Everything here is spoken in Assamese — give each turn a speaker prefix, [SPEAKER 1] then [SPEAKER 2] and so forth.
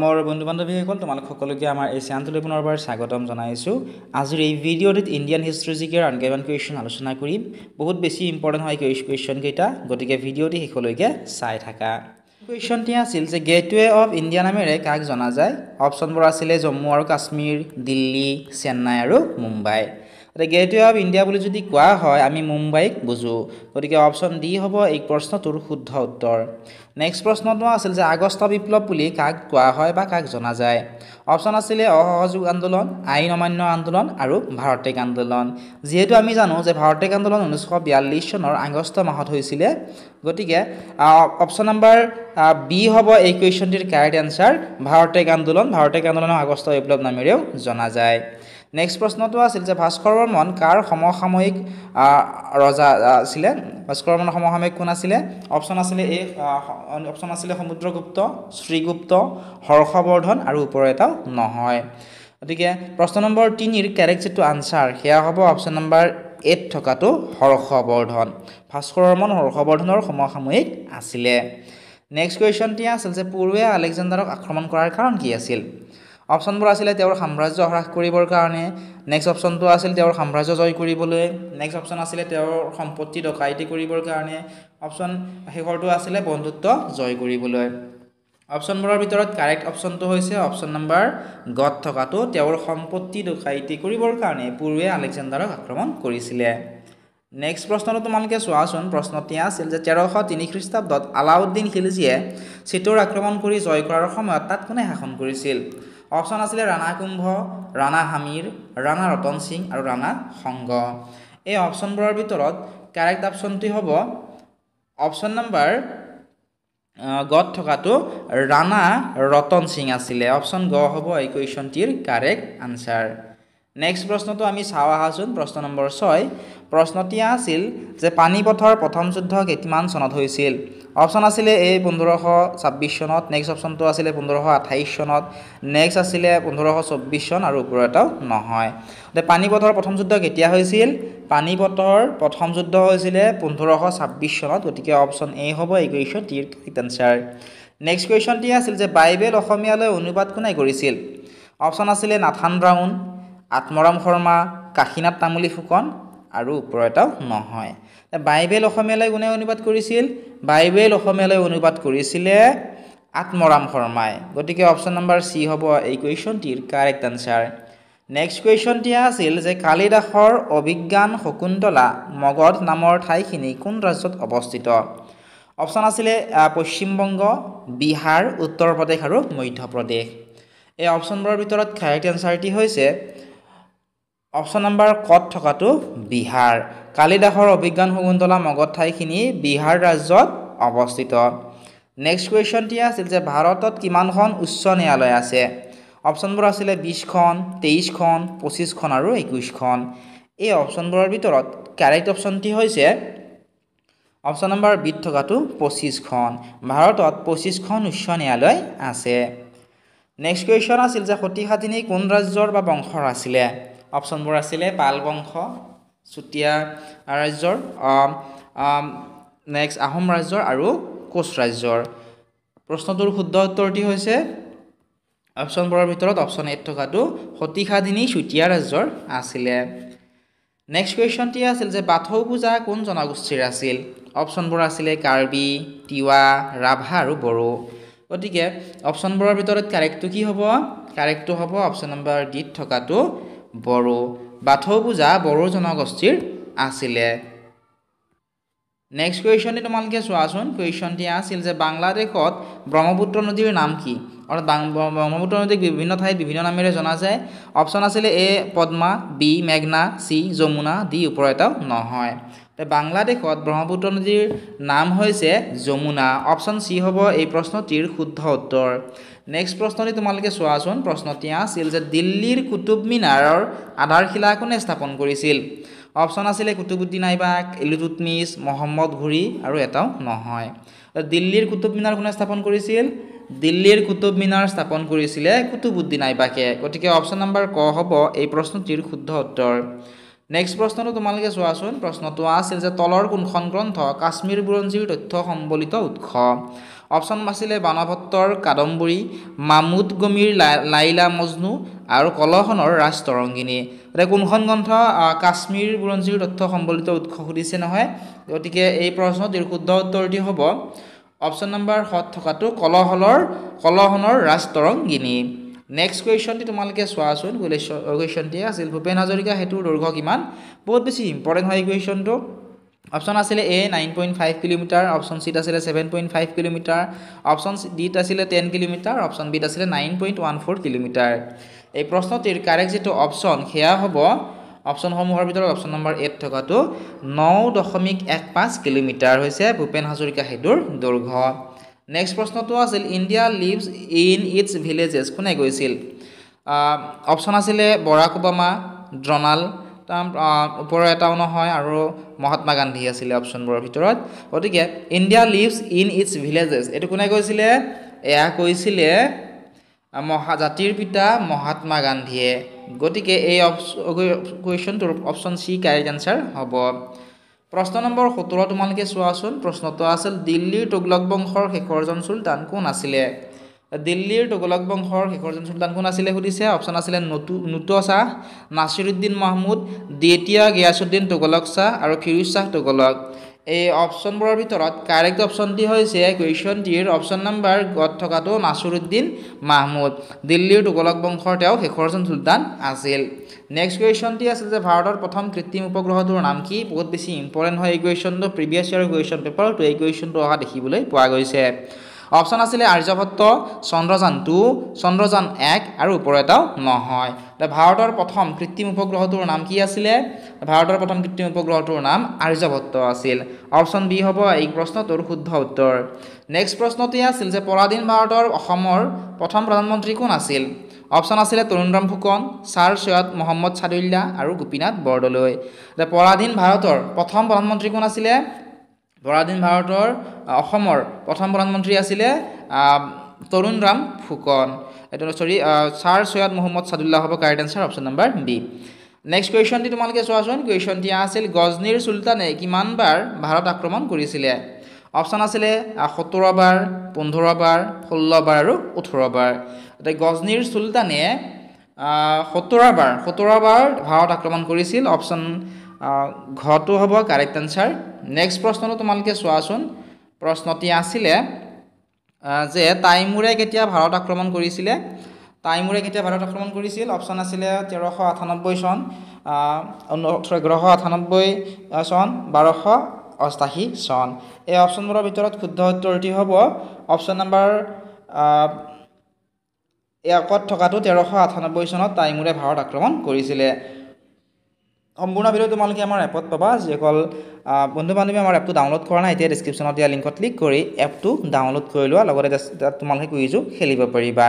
[SPEAKER 1] মোৰ বন্ধু বান্ধৱীসকল তোমালোক সকলোকে আমাৰ এই চেনেলটোলৈ পুনৰবাৰ স্বাগতম জনাইছোঁ। আজিৰ এই ভিডিঅ'টোত ইণ্ডিয়ান হিষ্ট্ৰী জিকেৰ আনকেইটামান কুৱেশ্যন আলোচনা কৰিম। বহুত বেছি ইম্পৰ্টেণ্ট হয় কুৱেশ্যন কেইটা, গতিকে ভিডিঅ'টি শেষলৈকে চাই থাকা। কুৱেশ্যনটি আছিল যে গেটৱে অফ ইণ্ডিয়া নামেৰে কাক জনা যায়? অপশ্যনবোৰ আছিলে জম্মু আৰু কাশ্মীৰ, দিল্লী, চেন্নাই আৰু মুম্বাই। গেটৱে অফ ইণ্ডিয়া বুলি যদি কোৱা হয় আমি মুম্বাইক বুজোঁ, গতিকে অপশ্যন ডি হ'ব এই প্ৰশ্নটোৰ শুদ্ধ উত্তৰ। নেক্সট প্ৰশ্নটো আছিল যে আগষ্ট বিপ্লৱ বুলি কাক কোৱা হয় বা কাক জনা যায়? অপশ্যন আছিলে অসহযোগ আন্দোলন, আইন অমান্য আন্দোলন আৰু ভাৰতেক আন্দোলন। যিহেতু আমি জানো যে ভাৰতেক আন্দোলন 1942 চনৰ আগষ্ট মাহত হৈছিলে, গতিকে অপশ্যন নম্বৰ বি হ'ব এই কুৱেশ্যনটিৰ কাৰেক্ট এনচাৰ। ভাৰতেক আন্দোলনক আগষ্ট বিপ্লৱ নামেৰেও জনা যায়। নেক্সট প্ৰশ্নটো আছিল যে ভাস্কৰ বৰ্মন কাৰ সমসাময়িক ৰজা আছিলে? ভাস্কৰ বৰ্মনৰ সমসাময়িক কোন আছিলে? অপশ্যন আছিলে সমুদ্ৰগুপ্ত, শ্ৰীগুপ্ত, হৰ্ষবৰ্ধন আৰু ওপৰৰ এটাও নহয়। গতিকে প্ৰশ্ন নম্বৰ 3ৰ কাৰেক্ট যিটো আনচাৰ সেয়া হ'ব অপশ্যন নম্বৰ 8 থকাটো হৰ্ষবৰ্ধন। ভাস্কৰ বৰ্মন হৰ্ষবৰ্ধনৰ সমসাময়িক আছিলে। নেক্সট কুৱেশ্যনটি আছিল যে পূৰ্বে আলেকজেণ্ডাৰক আক্ৰমণ কৰাৰ কাৰণ কি আছিল? অপশ্যনবোৰ আছিলে তেওঁৰ সাম্ৰাজ্য হ্ৰাস কৰিবৰ কাৰণে, নেক্সট অপশ্যনটো আছিল তেওঁৰ সাম্ৰাজ্য জয় কৰিবলৈ, নেক্সট অপশ্যন আছিলে তেওঁৰ সম্পত্তি ডকাইতি কৰিবৰ কাৰণে, অপশ্যন শেষৰটো আছিলে বন্ধুত্ব জয় কৰিবলৈ। অপশ্যনবোৰৰ ভিতৰত কাৰেক্ট অপশ্যনটো হৈছে অপশ্যন নম্বৰ গত থকাটো তেওঁৰ সম্পত্তি ডকাইতি কৰিবৰ কাৰণে পূৰ্বে আলেকজেণ্ডাৰক আক্ৰমণ কৰিছিলে। নেক্সট প্ৰশ্নটো তোমালোকে চোৱাচোন। প্ৰশ্নটি আছিল যে 1303 খ্ৰীষ্টাব্দত আলাউদ্দিন খিলজীয়ে চিতোৰ আক্ৰমণ কৰি জয় কৰাৰ সময়ত তাত কোনে শাসন কৰিছিল? অপশ্যন আছিলে ৰাণা কুম্ভ, ৰাণা হামিৰ, ৰাণা ৰতন সিং আৰু ৰাণা সংগ। এই অপশ্যনবোৰৰ ভিতৰত কাৰেক্ট অপশ্যনটি হ'ব অপশ্যন নম্বৰ গত থকাটো ৰাণা ৰতন সিং আছিলে। অপশ্যন গ হ'ব এই কুৱেশ্যনটিৰ কাৰেক্ট আনচাৰ। নেক্সট প্ৰশ্নটো আমি চাওঁ আহাচোন। প্ৰশ্ন নম্বৰ 6। প্ৰশ্নটি আছিল যে পানীপথৰ প্ৰথম যুদ্ধ কিমান চনত হৈছিল? অপশ্যন আছিলে এ 1526 চনত, নেক্সট অপশ্যনটো আছিলে 1528 চনত, নেক্সট আছিলে 1524 চন আৰু ওপৰৰ এটাও নহয়। পানীপথৰ প্ৰথম যুদ্ধ কেতিয়া হৈছিল? পানীপথৰ প্ৰথম যুদ্ধ হৈছিলে 1526 চনত, গতিকে অপশ্যন এ হ'ব এই কুৱেশ্যনটিৰ কাৰেক্ট আনচাৰ। নেক্সট কুৱেশ্যনটি আছিল যে বাইবেল অসমীয়ালৈ অনুবাদ কোনে কৰিছিল? অপশ্যন আছিলে নাথান ব্ৰাউন, আত্মৰাম শৰ্মা, কাশীনাথ তামুলী ফুকন আৰু ওপৰৰ এটাও নহয়। বাইবেল অসমীয়ালৈ কোনে অনুবাদ কৰিছিল? বাইবেল অসমীয়ালৈ অনুবাদ কৰিছিলে আত্মৰাম শৰ্মাই, গতিকে অপশ্যন নম্বৰ চি হ'ব এই কুৱেশ্যনটিৰ কাৰেক্ট আনচাৰ। নেক্সট কুৱেশ্যনটি আছিল যে কালিদাসৰ অভিজ্ঞান শকুন্তলা মগধ নামৰ ঠাইখিনি কোন ৰাজ্যত অৱস্থিত? অপশ্যন আছিলে পশ্চিমবংগ, বিহাৰ, উত্তৰ প্ৰদেশ আৰু মধ্যপ্ৰদেশ। এই অপশ্যনবোৰৰ ভিতৰত কাৰেক্ট এনচাৰটি হৈছে অপশ্যন নম্বৰ কত থকাটো বিহাৰ। কালিদাসৰ অভিজ্ঞান শকুন্তলা মগধ ঠাইখিনি বিহাৰ ৰাজ্যত অৱস্থিত। নেক্সট কুৱেশ্যনটি আছিল যে ভাৰতত কিমানখন উচ্চ ন্যায়ালয় আছে? অপশ্যনবোৰ আছিলে 20খন, 23খন, 25খন আৰু 21খন। এই অপশ্যনবোৰৰ ভিতৰত কাৰেক্ট অপশ্যনটি হৈছে অপশ্যন নম্বৰ বিত থকাটো 25খন। ভাৰতত 25খন উচ্চ ন্যায়ালয় আছে। নেক্সট কুৱেশ্যন আছিল যে সতীসাধিনী কোন ৰাজ্যৰ বা বংশৰ আছিলে? অপশ্যনবোৰ আছিলে পাল বংশ, চুতীয়া ৰাজ্যৰ, নেক্সট আহোম ৰাজ্যৰ আৰু কোচ ৰাজ্যৰ। প্ৰশ্নটোৰ শুদ্ধ উত্তৰটি হৈছে অপশ্যনবোৰৰ ভিতৰত অপশ্যন এত থকাটো সতীসাধিনী চুতীয়া ৰাজ্যৰ আছিলে। নেক্সট কুৱেশ্যনটি আছিল যে বাথৌ পূজা কোন জনগোষ্ঠীৰ আছিল? অপশ্যনবোৰ আছিলে কাৰ্বি, তিৱা, ৰাভা আৰু বড়ো। গতিকে অপশ্যনবোৰৰ ভিতৰত কাৰেক্টটো কি হ'ব? কাৰেক্টটো হ'ব অপশ্যন নম্বৰ ডিত থকাটো বড়ো। বাথৌ পূজা বড়ো জনগোষ্ঠীৰ আছিলে। নেক্সট কুৱেশ্যনটি তোমালোকে চোৱাচোন। কুৱেশ্যনটি আছিল যে বাংলাদেশত ব্ৰহ্মপুত্ৰ নদীৰ নাম কি? অৰ্থাৎ ব্ৰহ্মপুত্ৰ নদীক বিভিন্ন ঠাইত বিভিন্ন নামেৰে জনা যায়। অপশ্যন আছিলে এ পদ্মা, বি মেঘনা, চি যমুনা, ডি ওপৰৰ এটাও নহয়। বাংলাদেশত ব্ৰহ্মপুত্ৰ নদীৰ নাম হৈছে যমুনা। অপশ্যন চি হ'ব এই প্ৰশ্নটিৰ শুদ্ধ উত্তৰ। নেক্সট প্ৰশ্নটি তোমালোকে চোৱাচোন। প্ৰশ্নটি আছিল যে দিল্লীৰ কুতুব মিনাৰৰ আধাৰশিলা কোনে স্থাপন কৰিছিল? অপশ্যন আছিলে কুতুবুদ্দিন আইবাক, ইলতুৎমিছ, মহম্মদ ঘুৰি আৰু এটাও নহয়। দিল্লীৰ কুতুব মিনাৰ কোনে স্থাপন কৰিছিল? দিল্লীৰ কুতুব মিনাৰ স্থাপন কৰিছিলে কুতুবুদ্দিন আইবাকে, গতিকে অপশ্যন নম্বৰ ক হ'ব এই প্ৰশ্নটিৰ শুদ্ধ উত্তৰ। নেক্সট প্ৰশ্নটো তোমালোকে চোৱাচোন। প্ৰশ্নটো আছিল যে তলৰ কোনখন গ্ৰন্থ কাশ্মীৰ বুৰঞ্জীৰ তথ্য সম্বলিত উৎস? অপশ্যন আছিলে বাণভট্টৰ কাদম্বৰী, মামুদ গমিৰ লাইলা মজনু আৰু কলহনৰ ৰাজ তৰংগিনী। এতিয়া কোনখন গ্ৰন্থ কাশ্মীৰ বুৰঞ্জীৰ তথ্য সম্বলিত উৎস সুধিছে নহয়, গতিকে এই প্ৰশ্নটিৰ শুদ্ধ উত্তৰটি হ'ব অপশ্যন নম্বৰ খ থকাটো কলহনৰ ৰাজ তৰংগিনী। নেক্সট কুৱেশ্যনটি তোমালোকে চোৱাচোন। কুৱেশ্যনটি আছিল ভূপেন হাজৰিকা সেতুৰ দৈৰ্ঘ্য কিমান? বহুত বেছি ইম্পৰ্টেণ্ট হয় এই কুৱেশ্যনটো। অপশ্যন আছিলে এ 9.5 কিলোমিটাৰ, অপশ্যন চিত আছিলে 7.5 কিলোমিটাৰ, অপশ্যন ডিত আছিলে 10 কিলোমিটাৰ, অপশ্যন বিত আছিলে 9.14 কিলোমিটাৰ। এই প্ৰশ্নটিৰ কাৰেক্ট যিটো অপশ্যন সেয়া হ'ব অপশ্যনসমূহৰ ভিতৰত অপশ্যন নম্বৰ 8 থকাটো 9.15 কিলোমিটাৰ হৈছে ভূপেন হাজৰিকা সেতুৰ দৈৰ্ঘ্য। নেক্সট প্ৰশ্নটো আছিল India lives in its villages কোনে কৈছিল? অপশ্যন আছিলে বৰাক ওবামা, ডনাল্ড ট্ৰাম্প, ওপৰৰ এটাও নহয়, আৰু মহাত্মা গান্ধী আছিলে অপশ্যনবোৰৰ ভিতৰত। গতিকে India lives in its villages এইটো কোনে কৈছিলে? এয়া কৈছিলে জাতিৰ পিতা মহাত্মা গান্ধীয়ে। গতিকে এই কুৱেশ্যনটোৰ অপশ্যন চি কাৰেক্ট এনচাৰ হ'ব। প্ৰশ্ন নম্বৰ 17 তোমালোকে চোৱাচোন। প্ৰশ্নটো আছিল দিল্লীৰ তুগলক বংশৰ শেষৰজন চুলতান কোন আছিলে? দিল্লীৰ তুগলক বংশৰ শেষৰজন চুলতান কোন আছিলে সুধিছে। অপশ্যন আছিলে নুট শ্বাহ, নাছিৰুদ্দিন মাহমুদ, দ্বিতীয় গিয়াছুদ্দিন তুগলক শ্বাহ আৰু ফিৰোজ শ্বাহ তুগলক। এই অপশ্যনবোৰৰ ভিতৰত কাৰেক্ট অপশ্যনটি হৈছে কুৱেশ্যনটিৰ অপশ্যন নম্বৰ গত থকাটো নাছিৰুদ্দিন মাহমুদ। দিল্লীৰ তুগলক বংশৰ তেওঁ শেষৰজন চুলতান আছিল। নেক্সট কুৱেশ্যনটি আছিল যে ভাৰতৰ প্ৰথম কৃত্ৰিম উপগ্ৰহটোৰ নাম কি? বহুত বেছি ইম্পৰ্টেণ্ট হয় এই কুৱেশ্যনটো। প্ৰিভিয়াছ ইয়াৰ কুৱেশ্যন পেপাৰতো এই কুৱেশ্যনটো অহা দেখিবলৈ পোৱা গৈছে। অপশ্যন আছিলে আৰ্যভট্ট, চন্দ্ৰযান 2, চন্দ্ৰযান 1 আৰু ওপৰ এটাও নহয়। ভাৰতৰ প্ৰথম কৃত্ৰিম উপগ্ৰহটোৰ নাম কি আছিলে? ভাৰতৰ প্ৰথম কৃত্ৰিম উপগ্ৰহটোৰ নাম আৰ্যভট্ট আছিল। অপশ্যন বি হ'ব এই প্ৰশ্নটোৰ শুদ্ধ উত্তৰ। নেক্সট প্ৰশ্নটি আছিল যে পৰাধীন ভাৰতৰ অসমৰ প্ৰথম প্ৰধানমন্ত্ৰী কোন আছিল? অপশ্যন আছিলে তৰুণৰাম ফুকন, ছাৰ সৈয়দ মহম্মদ ছাদুল্লাহ আৰু গোপীনাথ বৰদলৈ। পৰাধীন ভাৰতৰ প্ৰথম প্ৰধানমন্ত্ৰী কোন আছিলে? পৰাধীন ভাৰতৰ অসমৰ প্ৰথম প্ৰধানমন্ত্ৰী আছিলে তৰুণৰাম ফুকন। এইটো ছাৰ সৈয়দ মহম্মদ ছাদুল্লাহ হ'ব correct answer option number B. Next কুৱেশ্যনটি তোমালোকে চোৱাচোন। কুৱেশ্যনটি আছিল গজনীৰ চুলতানে কিমানবাৰ ভাৰত আক্ৰমণ কৰিছিলে? অপশ্যন আছিলে 17 বাৰ, 15 বাৰ, 16 বাৰ আৰু 18 বাৰ। গজনীৰ চুলতানে 17 বাৰ ভাৰত আক্ৰমণ কৰিছিল। অপশ্যন ঘটো হ'ব কাৰেক্ট এনচাৰ। নেক্সট প্ৰশ্নটো তোমালোকে চোৱাচোন। প্ৰশ্নটি আছিলে যে তাইমুৰে কেতিয়া ভাৰত আক্ৰমণ কৰিছিলে? তাইমুৰে কেতিয়া ভাৰত আক্ৰমণ কৰিছিল? অপশ্যন আছিলে 1398 চন, 1198 চন, 1288 চন। এই অপশ্যনবোৰৰ ভিতৰত শুদ্ধ উত্তৰটি হ'ব অপশ্যন নম্বৰ একত থকাটো 1398 চনত তাইমুৰে ভাৰত আক্ৰমণ কৰিছিলে। সম্পূৰ্ণ ভিডিঅ' তোমালোকে আমাৰ এপত পাবা। যিসকল বন্ধু বান্ধৱী আমাৰ এপটো ডাউনলোড কৰা নাই, এতিয়া ডিছক্ৰিপশ্যনত দিয়া লিংকত ক্লিক কৰি এপটো ডাউনলোড কৰি লোৱা, লগতে তোমালোকে কুইজো খেলিব পাৰিবা।